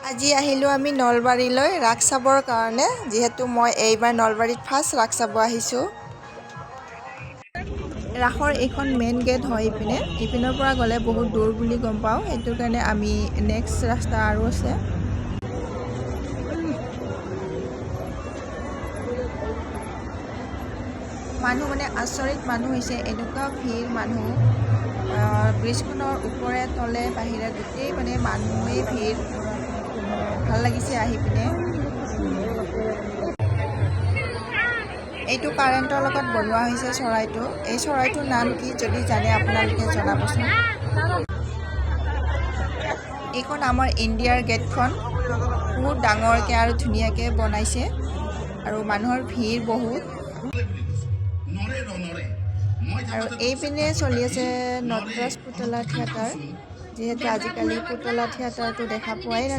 আজি আহিলোঁ আমি নলবাৰীলৈ ৰাস চাবৰ কাৰণে, যিহেতু মই এইবাৰ নলবাৰীত ফাৰ্ষ্ট ৰাস চাব আহিছোঁ। ৰাসৰ এইখন মেইন গেট হয় ইপিনৰ পৰা গ'লে বহুত দূৰ বুলি গম পাওঁ, সেইটো কাৰণে আমি নেক্সট ৰাস্তা আৰু আছে। মানুহ মানে আচৰিত মানুহ হৈছে, এনেকুৱা ভিৰ মানুহ। ব্ৰিজখনৰ ওপৰে তলে বাহিৰে গোটেই মানে মানুহেই ভিৰ। ভাল লাগিছে আহি পিনে। এইটো কাৰেণ্টৰ লগত বনোৱা হৈছে চৰাইটো। এই চৰাইটোৰ নাম কি যদি জানে আপোনালোকে জনাবচোন। এইখন আমাৰ ইণ্ডিয়াৰ গেটখন, বহুত ডাঙৰকৈ আৰু ধুনীয়াকৈ বনাইছে আৰু মানুহৰ ভিৰ বহুত। আৰু এইপিনে চলি আছে নটৰাজ পুতলা থিয়েটাৰ, যিহেতু আজিকালি পুতলা থিয়েটাৰটো দেখা পোৱাই নাযায়।